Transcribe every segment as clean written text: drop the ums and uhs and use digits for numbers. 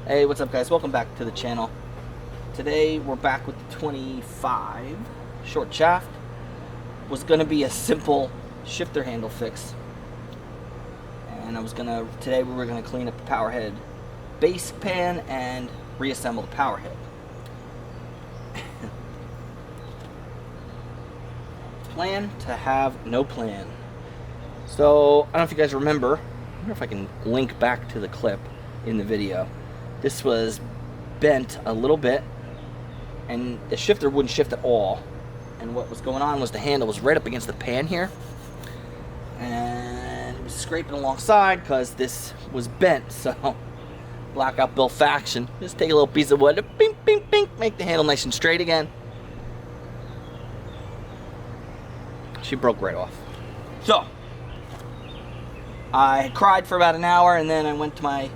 Hey, what's up guys? Welcome back to the channel. Today we're back with the 25 short shaft. Was gonna be a simple shifter handle fix. And today we were gonna clean up the Powerhead base pan and reassemble the Powerhead. Plan to have no plan. So, I don't know if you guys remember, I wonder if I can link back to the clip in the video. This was bent a little bit, and the shifter wouldn't shift at all. And what was going on was the handle was right up against the pan here, and it was scraping alongside because this was bent. So, blackout Bill faction, just take a little piece of wood, bing, bing, bing, make the handle nice and straight again. She broke right off. So, I cried for about an hour, and then I went to my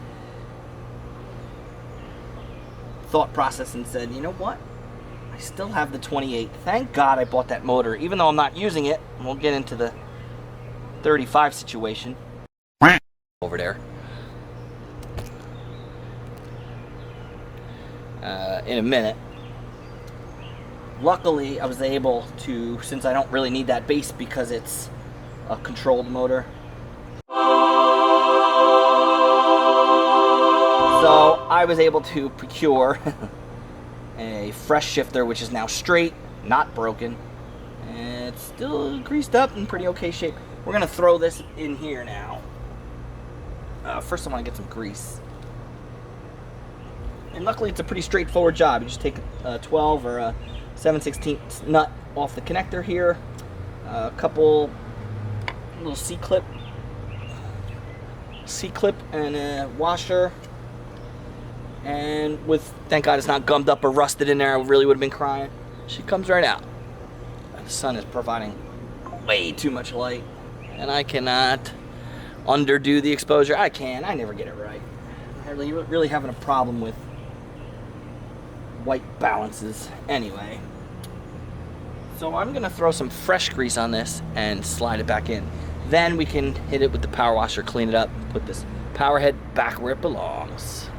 thought process and said, you know what? I still have the 28. Thank God I bought that motor, even though I'm not using it. We'll get into the 35 situation over there in a minute. Luckily, I was able to, since I don't really need that base because it's a controlled motor. So I was able to procure a fresh shifter, which is now straight, not broken, and it's still greased up in pretty okay shape. We're gonna throw this in here now. First I want to get some grease. And luckily it's a pretty straightforward job. You just take a 12 or a 7/16 nut off the connector here, a couple little C-clip and a washer. And thank God it's not gummed up or rusted in there, I really would have been crying. She comes right out. The sun is providing way too much light, and I cannot underdo the exposure. I never get it right. I'm really having a problem with white balances. Anyway, so I'm gonna throw some fresh grease on this and slide it back in. Then we can hit it with the power washer, clean it up, put this Powerhead back where it belongs.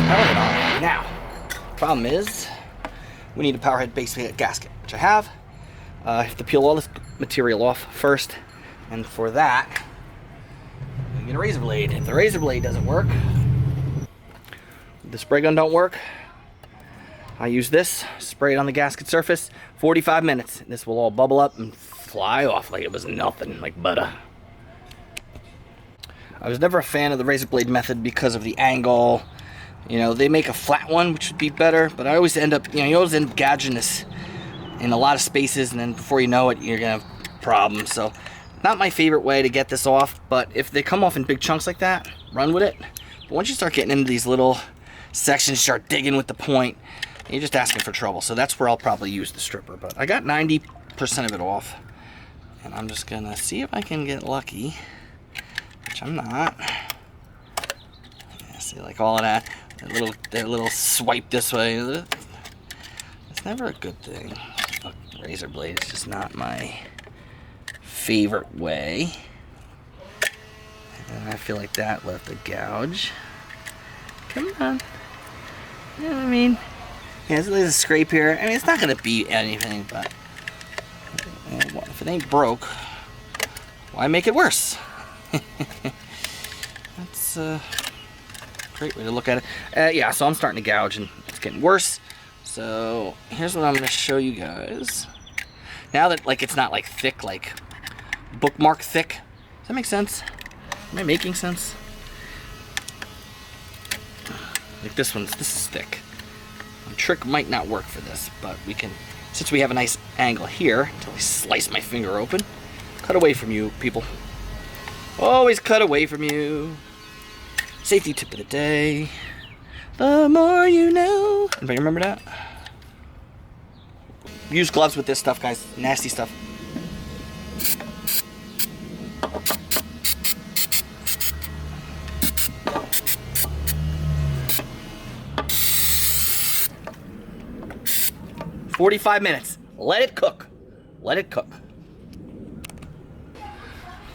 Powerhead on. Now, problem is, we need a Powerhead base gasket, which I have. I have to peel all this material off first, and for that, we get a razor blade. If the razor blade doesn't work, the spray gun don't work, I use this, spray it on the gasket surface, 45 minutes. This will all bubble up and fly off like it was nothing, like butter. I was never a fan of the razor blade method because of the angle. You know, they make a flat one, which would be better, but I always end up, you always end up gouging this in a lot of spaces, and then before you know it, you're gonna problem. So not my favorite way to get this off, but if they come off in big chunks like that, run with it. But once you start getting into these little sections, start digging with the point, you're just asking for trouble. So that's where I'll probably use the stripper. But I got 90% of it off, and I'm just gonna see if I can get lucky, which I'm not. Yeah, see, like all of that little swipe this way. It's never a good thing. Razor blade is just not my favorite way. And I feel like that left a gouge. Come on. You know what I mean? Yeah, there's a scrape here. I mean, it's not going to be anything, but if it ain't broke, why make it worse? That's a great way to look at it. Yeah, so I'm starting to gouge, and it's getting worse. So here's what I'm going to show you guys. Now that like it's not like thick, like bookmark thick. Does that make sense? Am I making sense? Like this is thick. The trick might not work for this, but we can, since we have a nice angle here, until I slice my finger open. Cut away from you, people. Always cut away from you. Safety tip of the day. The more you know. Anybody remember that? Use gloves with this stuff, guys. Nasty stuff. "45 minutes. Let it cook. Let it cook."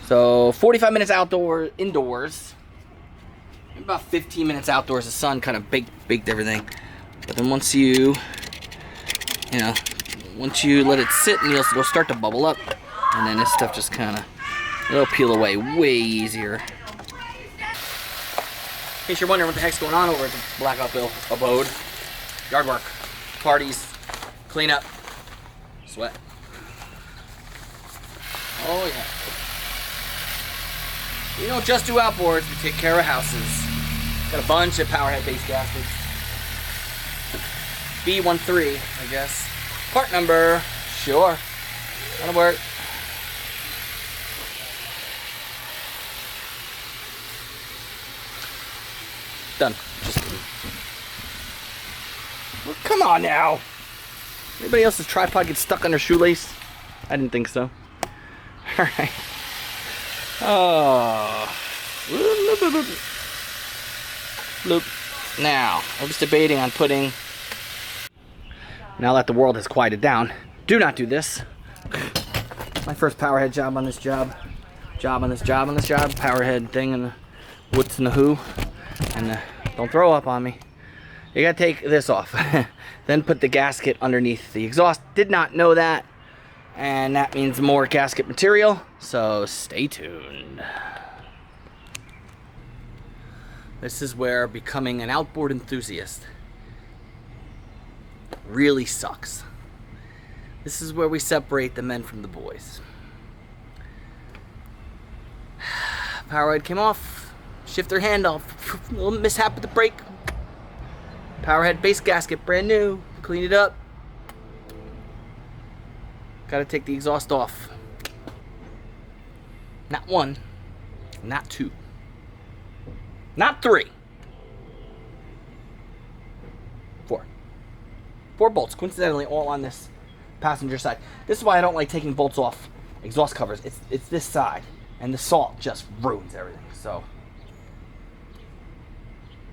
So 45 minutes indoors. About 15 minutes outdoors. The sun kind of baked everything. But then once you let it sit, and it'll start to bubble up, and then this stuff just kind of, it'll peel away way easier. In case you're wondering what the heck's going on over at the Blackout Bill abode, yard work, parties, cleanup, sweat. Oh yeah. We don't just do outboards, we take care of houses. Got a bunch of Powerhead base gaskets. B13, I guess. Part number, sure. That'll work. Done. Just kidding. Well, come on now. Anybody else's tripod get stuck on their shoelace? I didn't think so. Alright. Oh. Bloop. Now, I was debating on putting, now that the world has quieted down, do not do this. My first Powerhead job on this job. Powerhead thing and the what's in the who. And don't throw up on me. You gotta take this off. Then put the gasket underneath the exhaust. Did not know that. And that means more gasket material. So stay tuned. This is where becoming an outboard enthusiast really sucks. This is where we separate the men from the boys. Powerhead came off. Shifter handoff. A little mishap with the brake. Powerhead base gasket, brand new. Clean it up. Gotta take the exhaust off. Not one. Not two. Not three. Four. 4 bolts, coincidentally, all on this passenger side. This is why I don't like taking bolts off exhaust covers. It's this side, and the salt just ruins everything. So,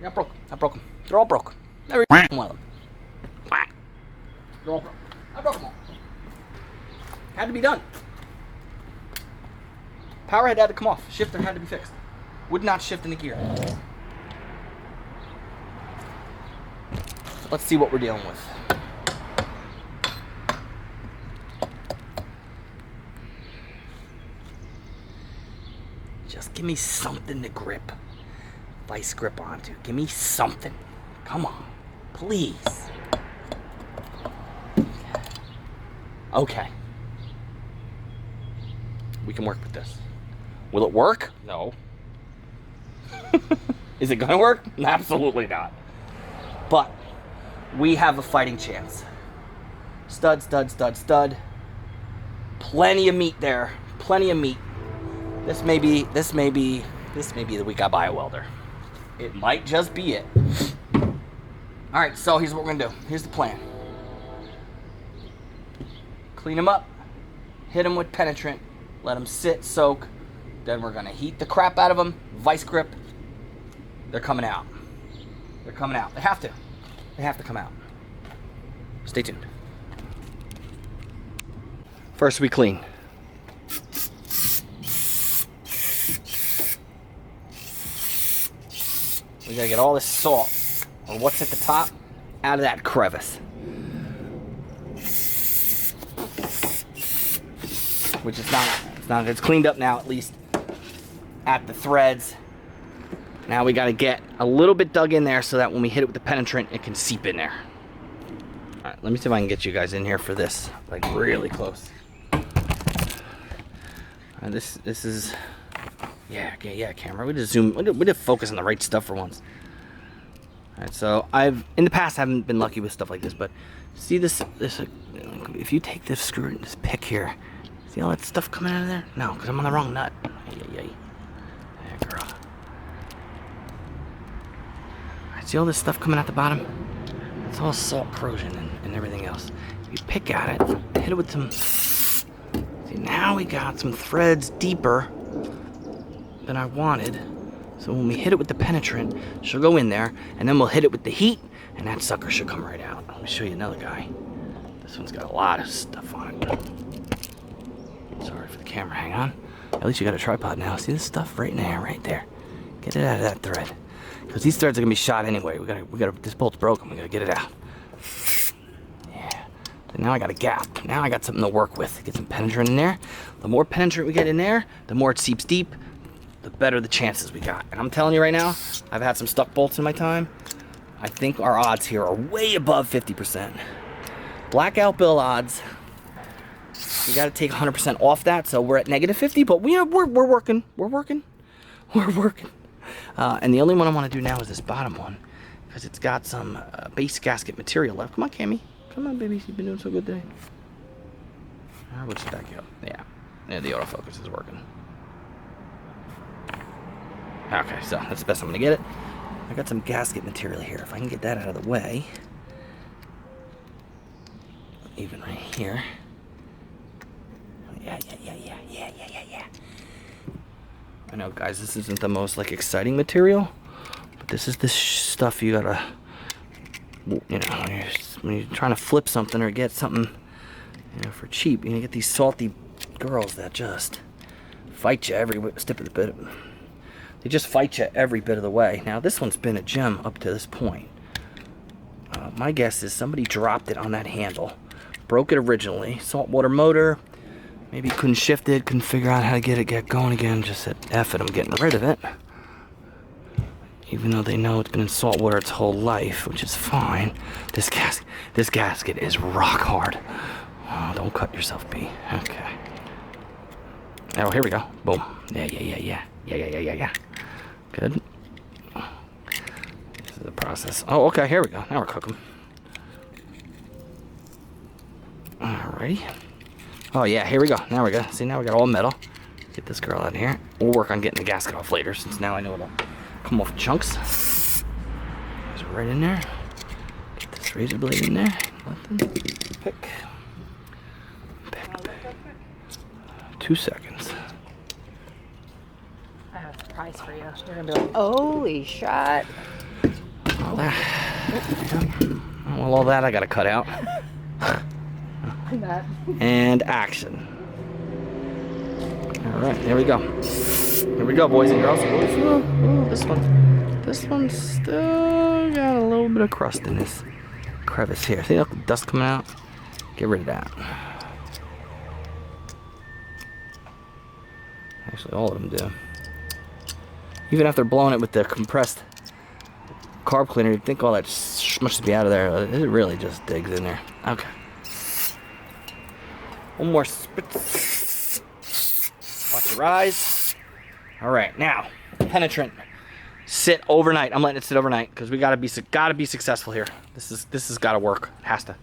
yeah, I broke them. They're all broke. Every one of them. They're all broke. I broke them all. Had to be done. Powerhead had to come off. Shifter had to be fixed. Would not shift in the gear. Let's see what we're dealing with. Just give me something to grip. Vice grip onto. Give me something. Come on. Please. Okay. We can work with this. Will it work? No. Is it gonna work? Absolutely not. But we have a fighting chance. Stud, stud, stud, stud. Plenty of meat there. Plenty of meat. This may be the week I buy a welder. It might just be it. All right, so here's what we're gonna do. Here's the plan. Clean them up, hit them with penetrant, let them sit, soak. Then we're gonna heat the crap out of them, vice grip. They're coming out. They're coming out. They have to. They have to come out. Stay tuned. First we clean. We gotta get all this salt, or what's at the top, out of that crevice. Which is not, it's cleaned up now, at least at the threads. Now we gotta get a little bit dug in there so that when we hit it with the penetrant, it can seep in there. All right, let me see if I can get you guys in here for this, like really close. This is, yeah, camera. We just zoom, we just focus on the right stuff for once. All right, so in the past, haven't been lucky with stuff like this, but see this, if you take this screw and this pick here, see all that stuff coming out of there? No, because I'm on the wrong nut. There, girl. All right, see all this stuff coming out the bottom? It's all salt corrosion and everything else. If you pick at it, hit it with some, see, now we got some threads deeper than I wanted. So when we hit it with the penetrant, she'll go in there, and then we'll hit it with the heat, and that sucker should come right out. Let me show you another guy. This one's got a lot of stuff on it. Sorry for the camera, hang on. At least you got a tripod now. See this stuff right in there, right there. Get it out of that thread. Because these threads are gonna be shot anyway. We gotta, this bolt's broken, we gotta get it out. Yeah, so now I got a gap. Now I got something to work with. Get some penetrant in there. The more penetrant we get in there, the more it seeps deep, the better the chances we got. And I'm telling you right now, I've had some stuck bolts in my time. I think our odds here are way above 50%. Blackout bill odds, we got to take 100% off that, so we're at -50, but we're working. And the only one I want to do now is this bottom one, because it's got some base gasket material left. Come on, Cammy. Come on, baby. You've been doing so good today. We'll just back you up. Yeah, the autofocus is working. Okay, so that's the best I'm gonna get it. I got some gasket material here. If I can get that out of the way, even right here. Yeah. I know, guys, this isn't the most like exciting material, but this is the stuff you gotta, you know, when you're trying to flip something or get something, you know, for cheap. You get these salty girls that just fight you every step of the bit. They just fight you every bit of the way. Now, this one's been a gem up to this point. My guess is somebody dropped it on that handle, broke it originally, saltwater motor, maybe couldn't shift it, couldn't figure out how to get going again, just said, F it, I'm getting rid of it. Even though they know it's been in salt water its whole life, which is fine. This gasket is rock hard. Oh, don't cut yourself, B. Okay. Oh, here we go. Boom. Yeah. Good. This is the process. Oh, okay, here we go. Now we're cooking. Alrighty. Oh, yeah, here we go. Now we go. See, now we got all metal. Get this girl out of here. We'll work on getting the gasket off later, since now I know it'll come off in chunks. It's right in there. Get this razor blade in there. Let them pick. 2 seconds. I have a surprise for you. You're gonna be like, holy shot. All that. Well, all that I gotta cut out. And action. All right, there we go. Here we go, boys and girls. Ooh, this one's still got a little bit of crust in this crevice here. See the dust coming out? Get rid of that. Actually, all of them do. Even after blowing it with the compressed carb cleaner, you'd think all that much to be out of there. It really just digs in there. Okay. One more spritz. Watch your rise. All right, now penetrant. Sit overnight. I'm letting it sit overnight because we gotta be successful here. This has got to work. It has to.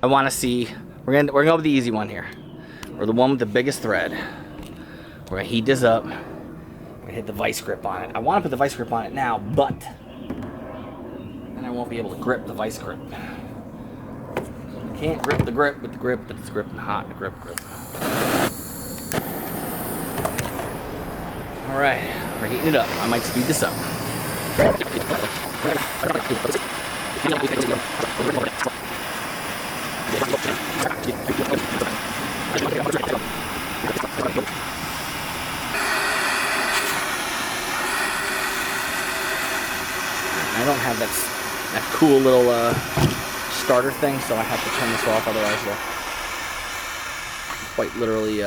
I want to see. We're gonna go with the easy one here. or the one with the biggest thread. We're gonna heat this up. We're gonna hit the vice grip on it. I want to put the vice grip on it now, but then I won't be able to grip the vice grip. I can't grip the grip with the grip, but it's gripping hot. The grip. All right, we're heating it up. I might speed this up. I don't have that cool little starter thing, so I have to turn this off, otherwise it'll quite literally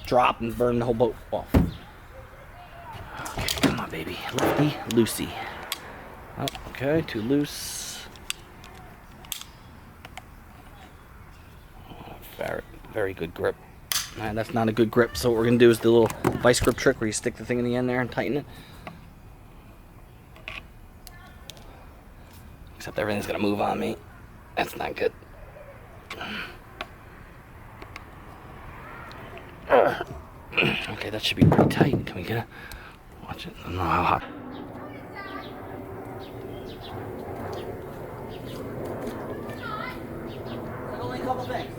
drop and burn the whole boat off. Okay, come on, baby. Lefty, loosey. Oh, okay, too loose. Very good grip. Alright, that's not a good grip, so what we're going to do is the little vice grip trick where you stick the thing in the end there and tighten it. Except everything's going to move on me. That's not good. Okay, that should be pretty tight. Can we get a... Watch it. I don't know how hot. There's only a couple things.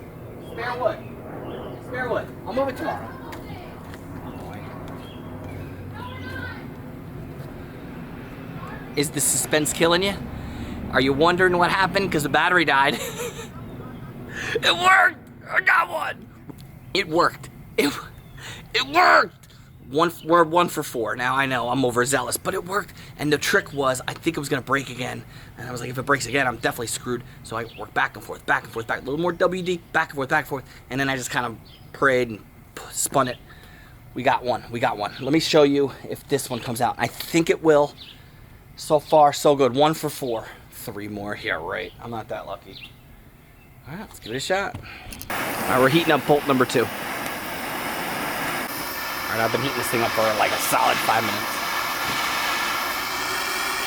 Spare wood. Spare wood. I'll move it tomorrow. Is the suspense killing you? Are you wondering what happened? Because the battery died. It worked! I got one! It worked. It worked! We're 1 for 4. Now I know I'm overzealous, but it worked. And the trick was, I think it was gonna break again. And I was like, if it breaks again, I'm definitely screwed. So I worked back and forth, back and forth, back. A little more WD, back and forth. And then I just kind of prayed and spun it. We got one. Let me show you if this one comes out. I think it will. So far, so good. 1 for 4. 3 more here, right? I'm not that lucky. All right, let's give it a shot. All right, we're heating up bolt number 2. All right, I've been heating this thing up for like a solid 5 minutes.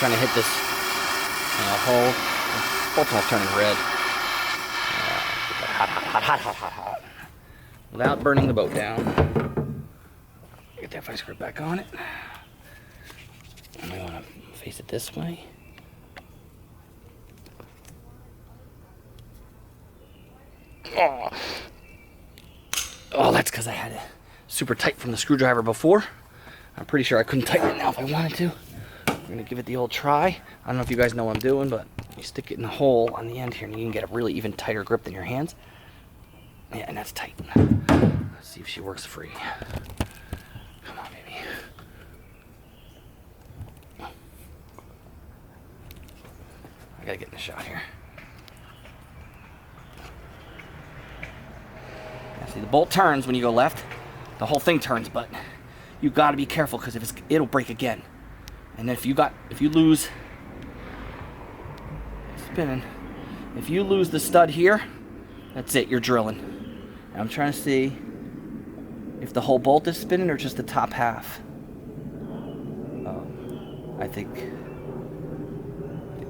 Trying to hit this hole. Bolt's almost turning red. Hot. Without burning the boat down. Get that vice grip back on it. And we want to face it this way. Oh, that's because I had it super tight from the screwdriver before. I'm pretty sure I couldn't tighten it now if I wanted to. I'm gonna give it the old try. I don't know if you guys know what I'm doing, but you stick it in the hole on the end here and you can get a really even tighter grip than your hands. Yeah, and that's tight. Let's see if she works free. Come on, baby. I gotta get in the shot here. See, the bolt turns when you go left. The whole thing turns, but you got to be careful because it'll break again. And then if you lose spinning, if you lose the stud here, that's it. You're drilling. And I'm trying to see if the whole bolt is spinning or just the top half. Oh, I think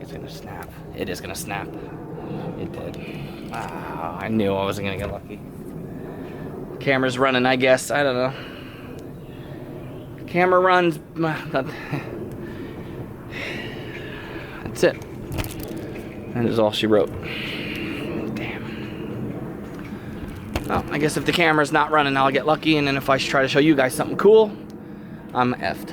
it's gonna snap. It is gonna snap. It did. Ah, I knew I wasn't gonna get lucky. Camera's running, I guess. I don't know. Camera runs. That's it. That is all she wrote. Damn. Well, I guess if the camera's not running, I'll get lucky, and then if I try to show you guys something cool, I'm effed.